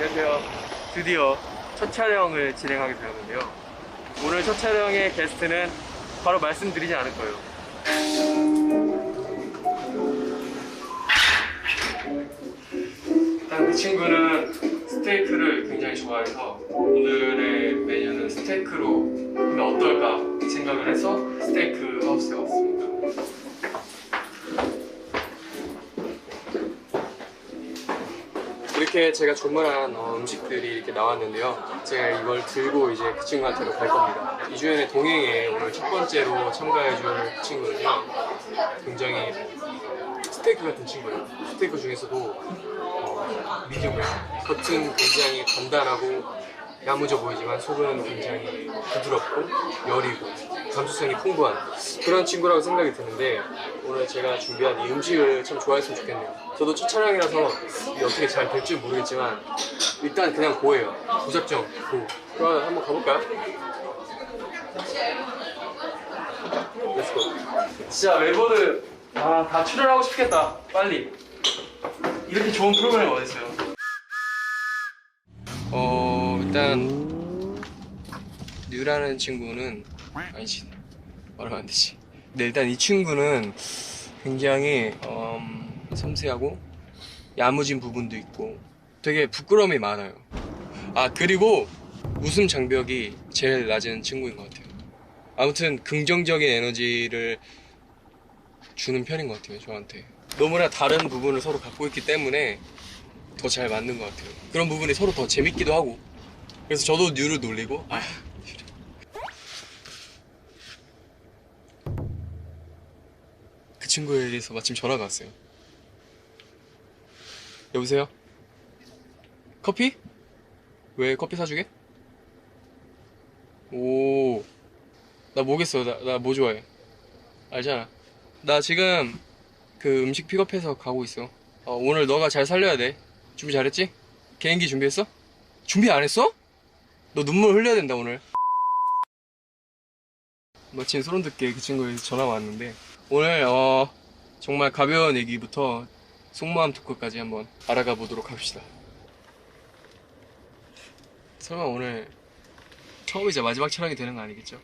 안녕하세요. 드디어 첫 촬영을 진행하게 되었는데요. 오늘 첫 촬영의 게스트는 바로 말씀드리지 않을 거예요. 일단 그 친구는 스테이크를 굉장히 좋아해서 오늘의 메뉴는 스테이크로 하면 어떨까 생각을 해서 스테이크 하우스에 왔습니다. 이렇게 제가 주문한 음식들이 이렇게 나왔는데요. 제가 이걸 들고 이제 그 친구한테로 갈 겁니다. 이주연의 동행에 오늘 첫 번째로 참가해줄 친구는요. 굉장히 스테이크 같은 친구예요. 스테이크 중에서도 미디움웨어. 겉은 굉장히 단단하고 야무져 보이지만 속은 굉장히 부드럽고 여리고 감수성이 풍부한 그런 친구라고 생각이 드는데 오늘 제가 준비한 이 음식을 참 좋아했으면 좋겠네요. 저도 첫 촬영이라서 이게 어떻게 잘 될지 모르겠지만 일단 그냥 고예요. 무작정 고. 그럼 한번 가볼까요? 렛츠고. 진짜 멜버른 다 출연하고 싶겠다. 빨리. 이렇게 좋은 프로그램이 어딨어요? 일단 뉴라는 친구는 아니지 말하면 안 되지. 근데 일단 이 친구는 굉장히 섬세하고 야무진 부분도 있고 되게 부끄러움이 많아요. 그리고 웃음 장벽이 제일 낮은 친구인 것 같아요. 아무튼 긍정적인 에너지를 주는 편인 것 같아요. 저한테 너무나 다른 부분을 서로 갖고 있기 때문에 더 잘 맞는 것 같아요. 그런 부분이 서로 더 재밌기도 하고 그래서 저도 뉴를 놀리고 그 친구에게서 마침 전화가 왔어요. 여보세요? 커피? 왜 커피 사주게? 오, 나 뭐겠어. 나 뭐 좋아해? 알잖아. 나 지금 그 음식 픽업해서 가고 있어. 오늘 너가 잘 살려야 돼. 준비 잘했지? 개인기 준비했어? 준비 안 했어? 너 눈물 흘려야 된다 오늘. 마침 소름 돋게 그 친구에게 전화가 왔는데 오늘 정말 가벼운 얘기부터 속마음 토크까지 한번 알아가 보도록 합시다. 설마 오늘 처음이자 마지막 촬영이 되는 거 아니겠죠?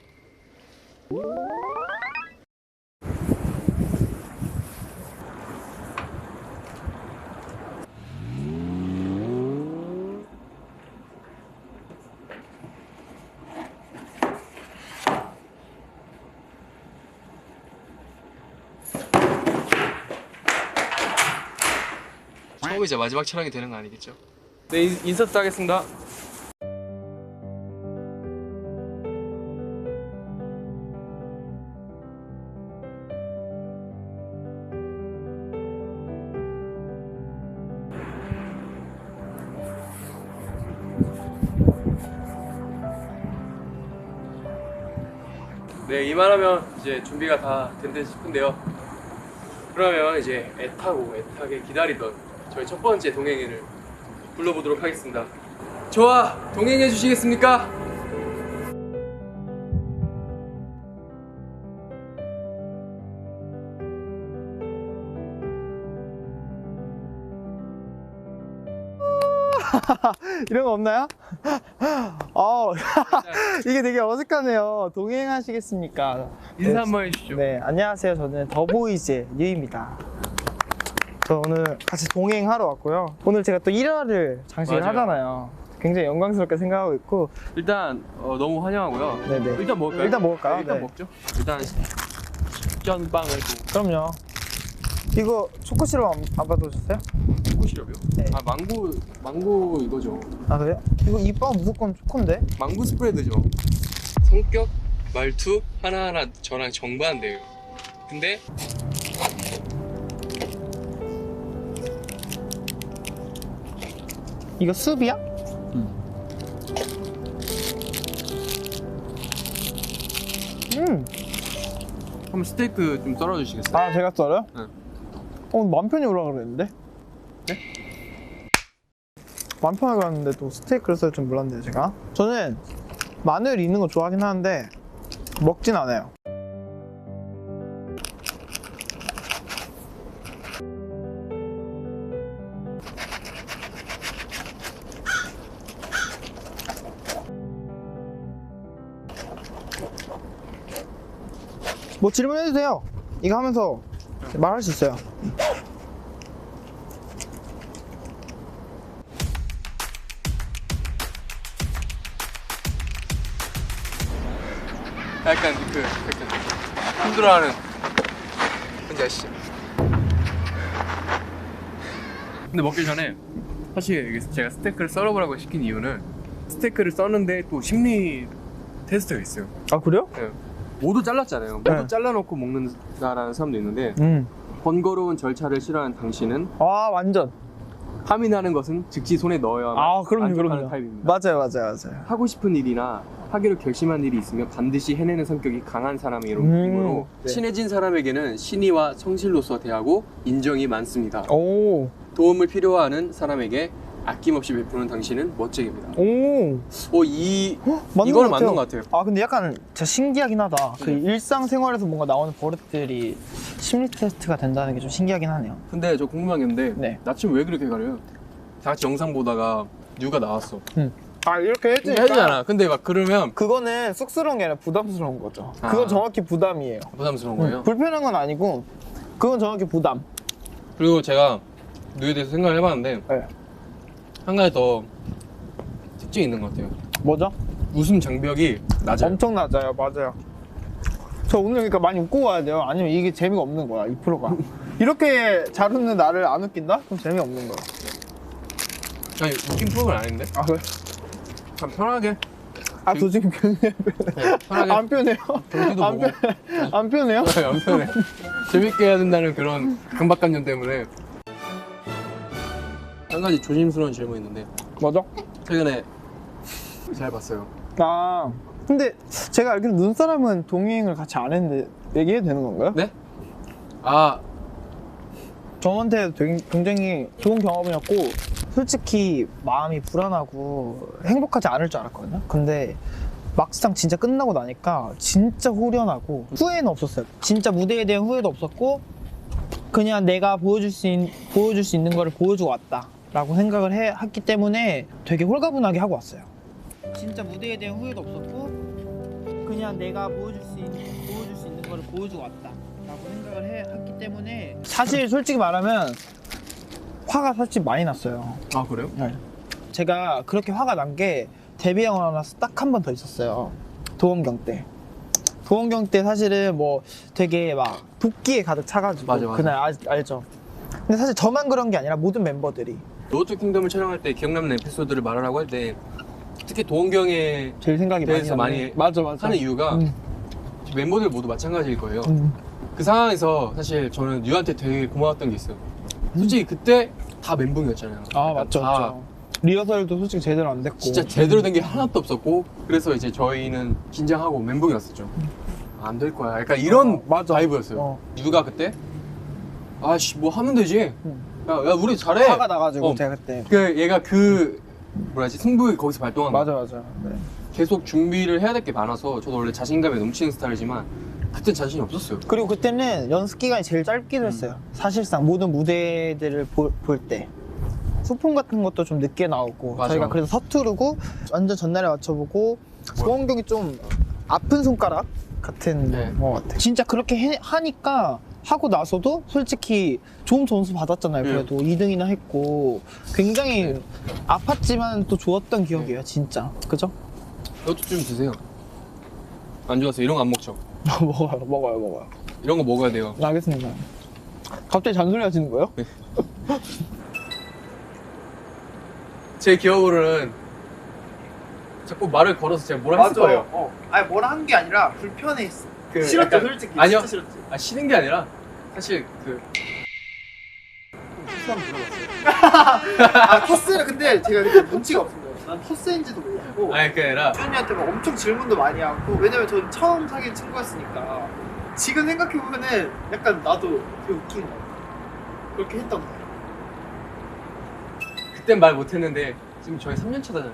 처음이자 마지막 촬영이 되는 거 아니겠죠? 네, 인서트 하겠습니다. 네, 이만하면 이제 준비가 다 된 듯 싶은데요. 그러면 이제 애타게 기다리던 저희 첫 번째 동행인을 불러보도록 하겠습니다. 저와 동행해 주시겠습니까? 이런 거 없나요? 이게 되게 어색하네요. 동행하시겠습니까? 인사 한번 해주시죠. 네, 안녕하세요. 저는 더보이즈의 뉴입니다. 저 오늘 같이 동행하러 왔고요. 오늘 제가 또 1화를 장식을 맞아요. 하잖아요. 굉장히 영광스럽게 생각하고 있고. 일단 너무 환영하고요. 네네. 일단 먹을까요? 일단 먹을까요? 네, 일단 네. 먹죠. 일단 식전빵을 또 그럼요. 이거 초코 시럽 안 받으셨어요? 초코 시럽이요? 네. 망고 이거죠. 아 그래요? 이 빵 무조건 초코인데? 망고 스프레드죠. 성격, 말투 하나하나 저랑 정반대예요. 근데 이거 숲이야? 한번 스테이크 좀 썰어 주시겠어요? 아 제가 썰어요? 네. 만 편이 올라가 그랬는데? 네? 만 편을 갔는데 또 스테이크를 썰 줄 몰랐네요 제가. 저는 마늘 있는 거 좋아하긴 하는데 먹진 않아요. 뭐 질문해도 돼요. 이거 하면서 말할 수 있어요. 약간 약간 힘들어하는 뭔지 아시죠? 근데 먹기 전에 사실 여기 제가 스테이크를 썰어보라고 시킨 이유는 스테이크를 써는데 또 심리 테스트가 있어요. 아 그래요? 네. 모두 잘랐잖아요. 모두 네. 잘라놓고 먹는다라는 사람도 있는데 번거로운 절차를 싫어하는 당신은 아 완전. 탐이 나는 것은 즉시 손에 넣어야만 아 그럼요 만족하는 그럼요. 타입입니다. 맞아요. 하고 싶은 일이나 하기로 결심한 일이 있으면 반드시 해내는 성격이 강한 사람이므로 네. 친해진 사람에게는 신의와 성실로서 대하고 인정이 많습니다. 오. 도움을 필요하는 사람에게 아낌없이 베푸는 당신은 멋쟁입니다. 오. 맞는 이거는 것 맞는 것 같아요. 아 근데 약간 진짜 신기하긴 하다. 그 일상생활에서 뭔가 나오는 버릇들이 심리 테스트가 된다는 게 좀 신기하긴 하네요. 근데 저 궁금한 게 있는데 네. 나 지금 왜 그렇게 가려요? 다 같이 영상 보다가 뉴가 나왔어. 아 이렇게 해주잖아. 근데 막 그러면 그거는 쑥스러운 게 아니라 부담스러운 거죠. 아. 그건 정확히 부담이에요. 부담스러운 거예요. 불편한 건 아니고 그건 정확히 부담. 그리고 제가 뉴에 대해서 생각을 해봤는데 네. 한 가지 더 특징이 있는 것 같아요. 뭐죠? 웃음 장벽이 낮아요. 엄청 낮아요. 맞아요. 저 오늘 그러니까 많이 웃고 가야 돼요. 아니면 이게 재미가 없는 거야. 2%가. 이렇게 잘 웃는 나를 안 웃긴다? 그럼 재미없는 거야. 아니 웃긴 프로그램 아닌데? 아 그래? 참 편하게. 아 저 지금 편해. 네, 편하게. 안 편해요? 경기도 안, 보고. 안 편해요? 안 편해. 재밌게 해야 된다는 그런 강박관념 때문에. 한 가지 조심스러운 질문이 있는데 뭐죠? 최근에 잘 봤어요. 아 근데 제가 알기로 눈사람은 동행을 같이 안 했는데 얘기해도 되는 건가요? 네? 아 저한테 굉장히 좋은 경험이었고 솔직히 마음이 불안하고 행복하지 않을 줄 알았거든요. 근데 막상 진짜 끝나고 나니까 진짜 후련하고 후회는 없었어요. 진짜 무대에 대한 후회도 없었고 그냥 내가 보여줄 수 있는 거를 보여주고 왔다 라고 생각을 했기 때문에 되게 홀가분하게 하고 왔어요. 진짜 무대에 대한 후회도 없었고 그냥 내가 보여줄 수 있는 거를 보여주고 왔다 라고 생각을 했기 때문에 사실 솔직히 말하면 화가 사실 많이 났어요. 아 그래요? 네. 제가 그렇게 화가 난 게 데뷔하고 나서 딱 한 번 더 있었어요. 도원경 때. 도원경 때 사실은 뭐 되게 막 도끼에 가득 차가지고 맞아. 그날 알죠. 근데 사실 저만 그런 게 아니라 모든 멤버들이 로드 킹덤을 촬영할 때 기억남는 에피소드를 말하라고 할 때 특히 도원경에 제일 생각이 대해서 많이 많이 맞아 하는 이유가 멤버들 모두 마찬가지일 거예요. 음. 그 상황에서 사실 저는 뉴한테 되게 고마웠던 게 있어요. 솔직히 그때 다 멘붕이었잖아요. 아 약간 맞죠, 다 맞죠. 리허설도 솔직히 제대로 안 됐고 진짜 제대로 된 게 하나도 없었고 그래서 이제 저희는 긴장하고 멘붕이었었죠. 안 될 거야. 약간 이런 맞아. 바이브였어요. 뉴가 그때 아씨 뭐 하면 되지. 야 우리 잘해. 화가 나가지고 어. 제가 그때 얘가 뭐라지 승부에 거기서 발동한 거. 맞아. 네. 계속 준비를 해야 될 게 많아서 저도 원래 자신감에 넘치는 스타일이지만 그땐 자신이 없었어요. 그리고 그때는 연습 기간이 제일 짧기도 했어요. 사실상 모든 무대들을 볼 때. 소품 같은 것도 좀 늦게 나오고 맞아. 저희가 그래서 서투르고 완전 전날에 맞춰보고 소원경이 좀 아픈 손가락 같은 네. 것 같아요. 진짜 그렇게 하니까 하고 나서도 솔직히 좋은 점수 받았잖아요. 네. 그래도 2등이나 했고 굉장히 네. 아팠지만 또 좋았던 기억이에요. 진짜. 그죠? 이것도 좀 드세요. 안 좋아서 이런 거 안 먹죠? 먹어요. 이런 거 먹어야 돼요. 알겠습니다. 갑자기 잔소리 하시는 거예요? 제 기억으로는 자꾸 말을 걸어서 제가 뭐라 했을 거예요. 아니 뭐라 한 게 아니라 불편했어. 그 싫었죠, 약간- 솔직히. 아니요. 진짜 싫었지. 아 싫은 게 아니라 사실 수상 들어봤어요. 아 토스는 근데 제가 그때 눈치가 없은 거예요. 난 토스인지도 몰랐고. 아니 그게 아니라 주현이한테 막 엄청 질문도 많이 하고 왜냐면 전 처음 사귄 친구였으니까 지금 생각해보면은 약간 나도 되게 웃긴 거 같아. 그렇게 했던 거예요. 그땐 말 못했는데 지금 저희 3년 차잖아요.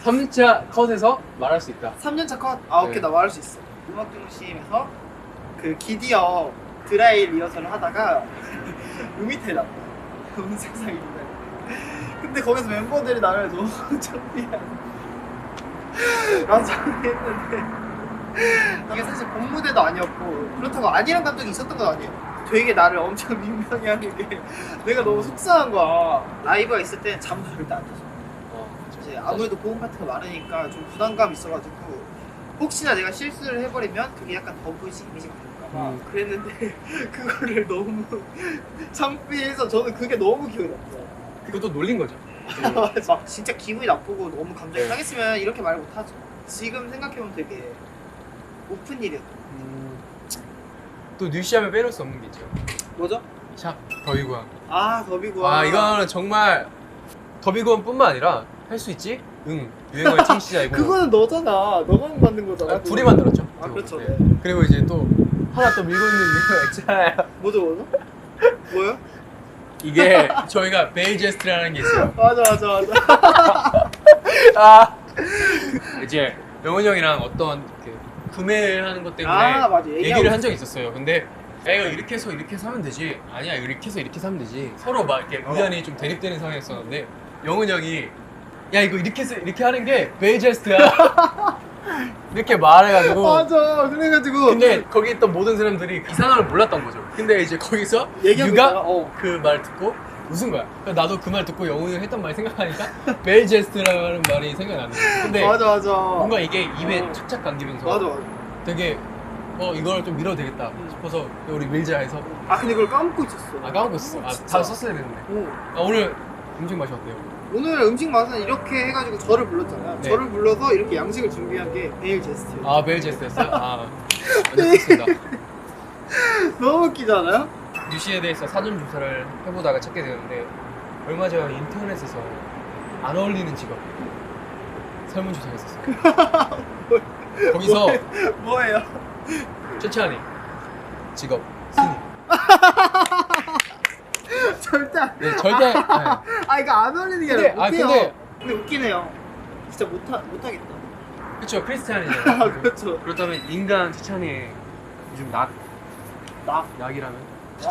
3년차 컷에서 말할 수 있다. 3년차 컷? 아 오케이 네. 나 말할 수 있어. 음악 중심에서 그 기디어 드라이 리허설을 하다가 음이탈이 났다. 음색상이 근데 거기서 멤버들이 나를 너무 창피한 나도 창피했는데 이게 사실 본 무대도 아니었고 그렇다고 아니란 감독이 있었던 건 아니에요. 되게 나를 엄청 민망해 하는 게 내가 너무 속상한 거야. 라이브가 있을 땐 잠도 절대 안 자서 이제 아무래도 고음 파트가 많으니까 좀 부담감이 있어가지고 혹시나 내가 실수를 해버리면 그게 약간 더보이지 이미지가 될까봐 그랬는데 그거를 너무 창피해서 저는 그게 너무 기억이 났어요. 그것도 놀린 거죠. 막 진짜 기분이 나쁘고 너무 감정이 네. 상했으면 이렇게 말 못하죠. 지금 생각해보면 되게 오픈 일이었죠. 또 뉴시하면 빼놓을 수 없는 게 있죠. 뭐죠? 샵 더비구함. 아 더비구함. 아 이거는 정말 더비구함뿐만 아니라 할 수 있지? 응. 유행어의 창시자이고. 그거는 너잖아. 너가 만든 거잖아. 아, 둘이 만들었죠. 아 그렇죠. 네. 그리고 이제 또 하나 또 밀고 있는 유행어가 있잖아요. 뭐죠? 뭐요? 이게 저희가 베일 제스트라는 게 있어요. 맞아. 아 이제 영훈이 형이랑 어떤 그 구매를 하는 것 때문에 아 맞아. 얘기를 한 적이 있었어요. 근데 야 이거 이렇게 해서 이렇게 사면 되지. 아니야 이렇게 해서 이렇게 사면 되지. 서로 막 이렇게 의견이 좀 대립되는 상황이었었는데 영훈이 형이 야 이거 이렇게 해서 이렇게 하는 게 베일 제스트야. 이렇게 말해가지고. 맞아. 그래가지고. 근데 거기 있던 모든 사람들이 이 상황을 몰랐던 거죠. 근데 이제 거기서 얘기하고 유가 있다가, 그 말 듣고 웃은 거야. 그래서 나도 그 말 듣고 영훈이 형 했던 말 생각하니까 베일 제스트라는 말이 생각나는 거야. 근데 맞아. 뭔가 이게 입에 착착 감기면서 맞아. 되게 이걸 좀 밀어도 되겠다 싶어서 우리 밀자 해서 아 근데 그걸 까먹고 있었어. 아 까먹고 있어. 아 진짜. 다 썼어야 되는데. 오. 아, 오늘 음식 맛이 어때요? 오늘 음식 맛은 이렇게 해가지고 저를 불렀잖아요. 네. 저를 불러서 이렇게 양식을 준비한 게 베일 제스트. 아 베일 제스트였어요? 아 완전 좋습니다. 너무 웃기잖아요? 뉴시에 대해서 사전 조사를 해보다가 찾게 되는데 얼마 전 인터넷에서 안 어울리는 직업 설문조사가 있었어요. 거기서 뭐예요? 최찬이 직업 스님. 절대 안. 네, 절대. 네. 아 이거 안 어울리는 게 근데, 아니라 못해요. 근데- 근데 웃기네요. 진짜 못하겠다. 그쵸 크리스찬이잖아요. 아 그렇죠. 그렇다면 인간 최찬이의 요즘 나 낙이라면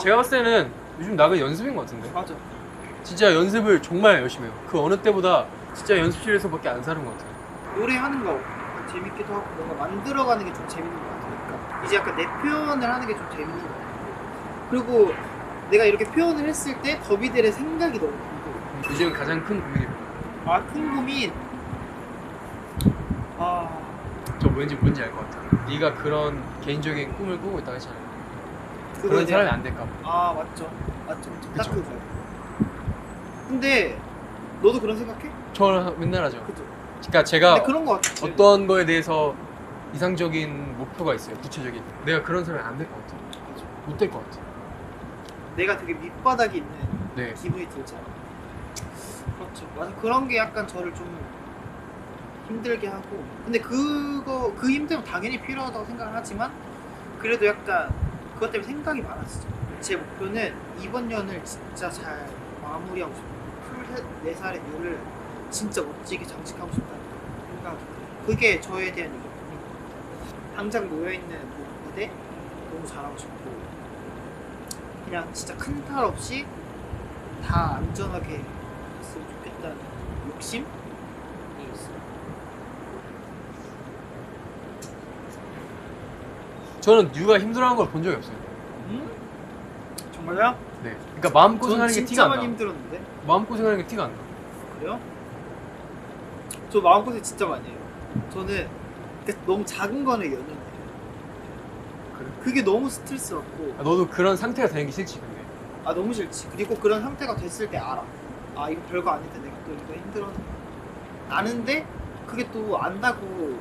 제가 봤을 때는 요즘 낙은 연습인 것 같은데 맞아. 진짜 연습을 정말 열심히 해요. 그 어느 때보다 진짜 연습실에서밖에 안 사는 것 같아요. 노래하는 거 재밌기도 하고 뭔가 만들어가는 게 좀 재밌는 것 같으니까 이제 약간 내 표현을 하는 게 좀 재밌는 것 같고 그리고 내가 이렇게 표현을 했을 때 더비들의 생각이 너무 궁금해. 요즘 가장 큰 고민이 뭐예요? 큰 고민. 저 왠지 뭔지 알 것 같아요. 네가 그런 개인적인 꿈을 꾸고 있다고 했잖아요. 그거에 그런 사람이 대한- 안 될까 봐. 맞죠. 딱 그쵸. 그거. 근데 너도 그런 생각해? 저 맨날 하죠. 그죠. 그러니까 제가 근데 그런 거 같아. 어떤 거에 대해서 이상적인 목표가 있어요. 구체적인. 내가 그런 사람이 안 될 것 같아. 못 될 것 같아. 내가 되게 밑바닥에 있는 네. 기분이 들잖아. 그렇죠. 맞아. 그런 게 약간 저를 좀 힘들게 하고. 근데 그 힘듦은 당연히 필요하다고 생각을 하지만 그래도 약간 그것 때문에 생각이 많아지죠. 제 목표는 이번 년을 진짜 잘 마무리하고 싶어요. 24살의 뮤를 진짜 멋지게 장식하고 싶다는 생각이 들어요. 그게 저에 대한 이것뿐입니다. 당장 놓여있는 무대 너무 잘하고 싶고 그냥 진짜 큰 탈 없이 다 안전하게 했으면 좋겠다는 욕심이 있어요. 저는 뉴가 힘들어하는 걸 본 적이 없어요. 정말요? 네. 그러니까 마음 전 고생하는 게 진짜 티가 안 많이 나. 힘들었는데. 마음 고생하는 게 티가 안 나. 그래요? 저 마음고생 진짜 많이 해요. 저는 그러니까 너무 작은 거는 연연해요. 그래? 그게 너무 스트레스받고 너도 그런 상태가 되는 게 싫지 근데. 너무 싫지. 그리고 그런 상태가 됐을 때 알아. 이거 별거 아닌데 내가 또 이거 힘들었네. 아는데 그게 또 안다고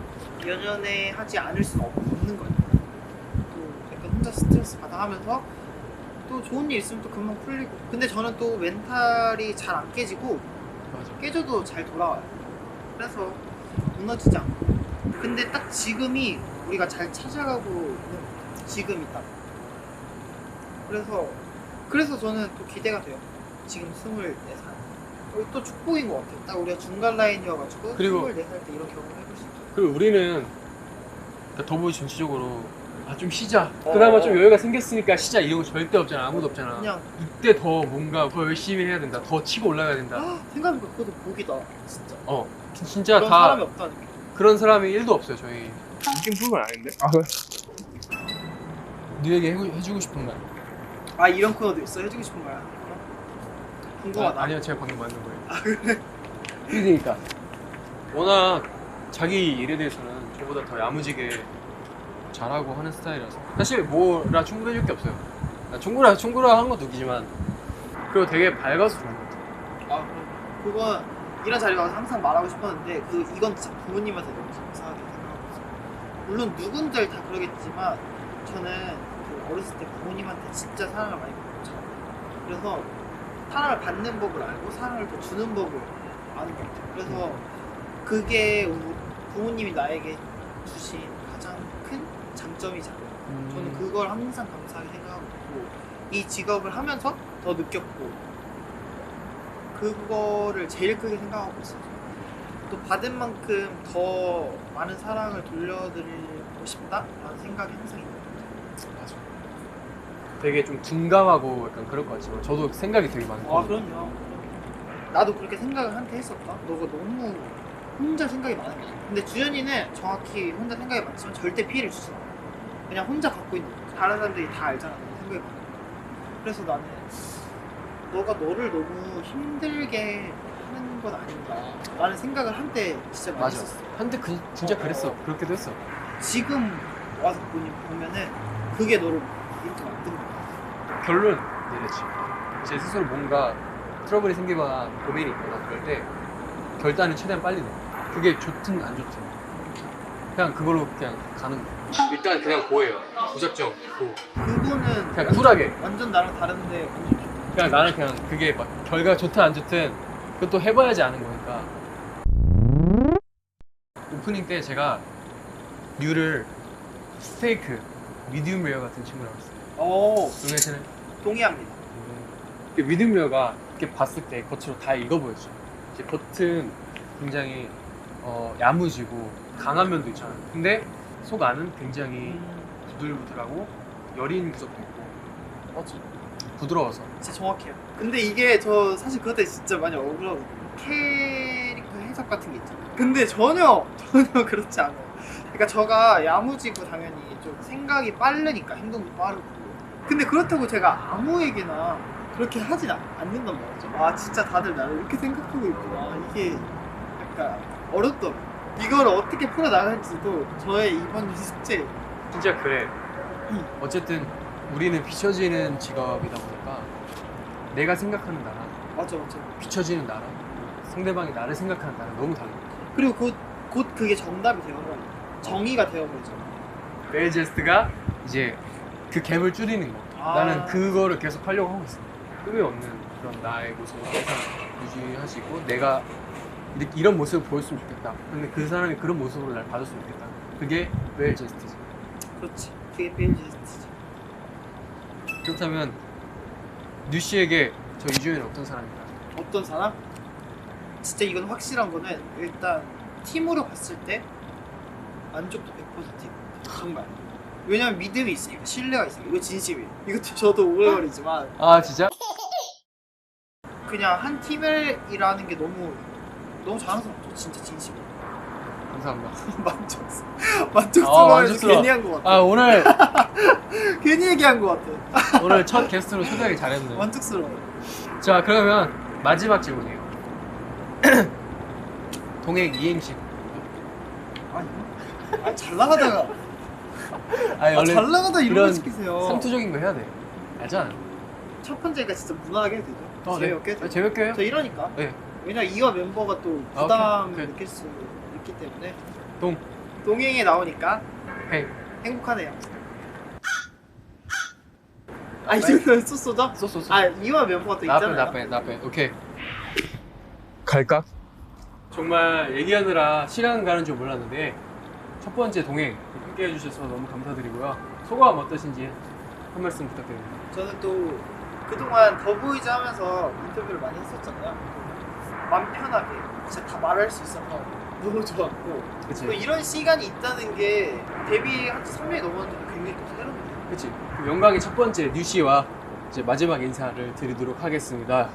연연해 하지 않을 수는 없는 거니까. 또 약간 혼자 스트레스 받아 하면서 또 좋은 일 있으면 또 금방 풀리고. 근데 저는 또 멘탈이 잘 안 깨지고 맞아. 깨져도 잘 돌아와요. 그래서 무너지지 않고. 근데 딱 지금이 우리가 잘 찾아가고 있는 지금이 딱. 그래서 저는 또 기대가 돼요. 지금 24살. 또 축복인 것 같아요. 딱 우리가 중간 라인이어가지고 그리고- 24살 때 이런 경험을 해볼 수 있죠. 그리고 우리는 그러니까 더보이 전체적으로 좀 쉬자. 그나마 좀 여유가 생겼으니까 쉬자 이런 거 절대 없잖아. 아무도 없잖아. 그냥 이때 더 뭔가 더 열심히 해야 된다. 더 치고 올라가야 된다. 생각해보니까 그것도 복이다. 진짜. 진짜 그런 다 사람이 없다는 게. 그런 사람이 1도 없어요. 저희 느낌 풀건 아닌데? 아 그래? 뉴에게 해주고 싶은 말. 아 이런 코너도 있어? 해주고 싶은 거야? 궁금하다. 아니요, 제가 방금 만든 거예요. 아 그래? 그러니까 워낙 자기 일에 대해서는 저보다 더 야무지게 잘하고 하는 스타일이라서 사실 뭐라 충고해줄 게 없어요. 충고라 한 것도 웃기지만 그리고 되게 밝아서 좋은 것 같아요. 아 그건 이런 자리 와서 항상 말하고 싶었는데 이건 진짜 부모님한테 너무 감사하게 생각하고 있어요. 물론 누군들 다 그러겠지만 저는 그 어렸을 때 부모님한테 진짜 사랑을 많이 받았죠. 그래서 사랑을 받는 법을 알고 사랑을 더 주는 법을 아는 것 같아요. 그래서 그게 부모님이 나에게 주신 가장 큰 장점이잖아요. 저는 그걸 항상 감사하게 생각하고 있고 이 직업을 하면서 더 느꼈고 그거를 제일 크게 생각하고 있어요. 또 받은 만큼 더 많은 사랑을 돌려드리고 싶다라는 생각이 항상 있는 것 같아요. 맞아. 되게 좀 둔감하고 약간 그럴 것 같지만 저도 생각이 되게 많고. 아 그럼요. 나도 그렇게 생각을 한테 했었다. 너가 너무 혼자 생각이 많은 거야. 근데 주연이는 정확히 혼자 생각이 많지만 절대 피해를 주지 않아. 그냥 혼자 갖고 있는 거야. 다른 사람들이 다 알잖아. 너 생각이 많은 거. 그래서 나는 너가 너를 너무 힘들게 하는 건 아닌가 라는 생각을 한때 진짜 많이 맞아. 했었어. 한때 진짜 그랬어. 그렇게도 했어. 지금 와서 보면은 그게 너를 이렇게 만든 거야. 결론 내렸지. 제 스스로 뭔가 트러블이 생기거나 고민이 있거나 그럴 때 결단을 최대한 빨리 내. 그게 좋든 안 좋든 그냥 그걸로 그냥 가는 거야. 일단 그냥 고예요. 무작정 고. 그거는 그냥 쿨하게. 완전 나랑 다른데 그냥 나는 그냥 그게 막 결과가 좋든 안 좋든 그것도 해봐야지 아는 거니까. 오프닝 때 제가 류를 스테이크 미디움 레어 같은 친구라고 했어요. 동해시는 동의합니다. 미디움 레어가 이렇게 봤을 때 겉으로 다 익어 보였죠. 이제 겉은 굉장히 야무지고 강한 면도 있잖아요. 근데 속 안은 굉장히 부들부들하고 여린 구석도 있고 맞아. 부드러워서. 진짜 정확해요. 근데 이게 저 사실 그것 때문에 진짜 많이 억울하거든요. 캐릭터 해석 같은 게 있잖아요. 근데 전혀 그렇지 않아요. 그러니까 저가 야무지고 당연히 좀 생각이 빠르니까 행동도 빠르고. 근데 그렇다고 제가 아무에게나 그렇게 하진 않는단 말이죠. 아 진짜 다들 나를 이렇게 생각하고 있구나. 이게 약간 어렵더라고요. 이걸 어떻게 풀어나갈지도 저의 이번 숙제예요. 진짜 그래. 어쨌든 우리는 비춰지는 직업이다 보니까 내가 생각하는 나랑 맞아. 비춰지는 나랑 상대방이 나를 생각하는 나랑 너무 달라. 그리고 곧 그게 정답이 되어버려. 정의가 되어버리죠. 벨제스트가 이제 그 갭을 줄이는 거. 나는 그거를 계속 하려고 하고 있어. 꿈이 없는 그런 나의 모습을 항상 유지하시고 내가 이런 모습을 보였으면 좋겠다. 근데 그 사람이 그런 모습으로 날 봐줬으면 좋겠다. 그게 벨제스트지. 그렇지. 그게 베이지스트죠. 그렇다면 뉴 씨에게 저 이주연은 어떤 사람인가? 어떤 사람? 진짜 이건 확실한 거는 일단 팀으로 봤을 때 만족도 100%예요. 정말. 왜냐면 믿음이 있으니까 신뢰가 있으니까 이거 진심이에요. 이것도 저도 오글거리지만 아 진짜? 그냥 한 팀이라는 게 너무 자랑스럽죠. 진짜 진심이에요. 감사합니다. 만족스러워서 괜히 한 것 같아. 아 오늘 괜히 얘기한 것 같아. 오늘 첫 게스트로 초대하기 잘했네. 만족스러워요. 자 그러면 마지막 질문이에요. 동행 이행시. 아니 잘 나가다가 아니 원래 잘 나가다 이런 이런 거 시키세요. 상투적인 거 해야 돼. 알잖아. 첫 번째가 진짜 무난하게 해도 되죠? 재미없게 해도 네. 재밌게 해요? 저 이러니까. 네. 왜냐 이와 멤버가 또 아, 부담을 오케이. 느낄 수 있기 때문에 동. 동행에 나오니까 헤이. 행복하네요. 아 이거 쏘쏘죠? 쏘쏘쏘. 아 이와 멤버가 또 있잖아요. 나빼. 오케이. 갈까? 정말 얘기하느라 시간 가는 줄 몰랐는데 첫 번째 동행 함께 해주셔서 너무 감사드리고요. 소감 어떠신지 한 말씀 부탁드립니다. 저는 또 그동안 더보이즈 하면서 인터뷰를 많이 했었잖아요. 마음 편하게 진짜 다 말할 수 있어서 너무 좋았고 그치? 또 이런 시간이 있다는 게 데뷔한 지 3년이 넘었는데도 굉장히 또 새롭네요. 그치? 그럼 영광의 첫 번째 뉴 씨와 이제 마지막 인사를 드리도록 하겠습니다.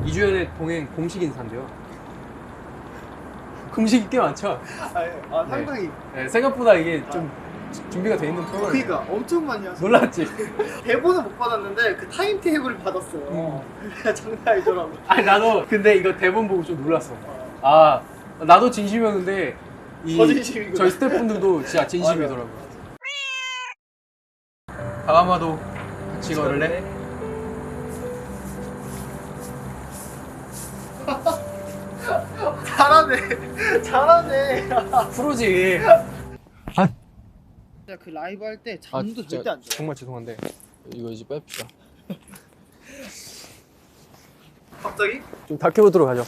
이주연의 동행 공식 인사인데요. 공식이 꽤 많죠. 상당히. 네, 생각보다 이게 좀 준비가 돼 있는 프로그램. 그러니까 엄청 많이 하세요. 놀랐지? 대본은 못 받았는데 그 타임 테이블을 받았어요. 장난 아니더라고. 아니 나도 근데 이거 대본 보고 좀 놀랐어. 아 나도 진심이었는데 더 진심이구나. 저희 스태프분들도 진짜 진심이더라고요. 다음화도 같이 걸을래? 잘하네. 잘하네. 프로지. 진짜 그 라이브 할 때 잠도 절대 안 자. 정말 죄송한데 이거 이제 뺍시다. 갑자기? 좀 다큐보드로 가죠.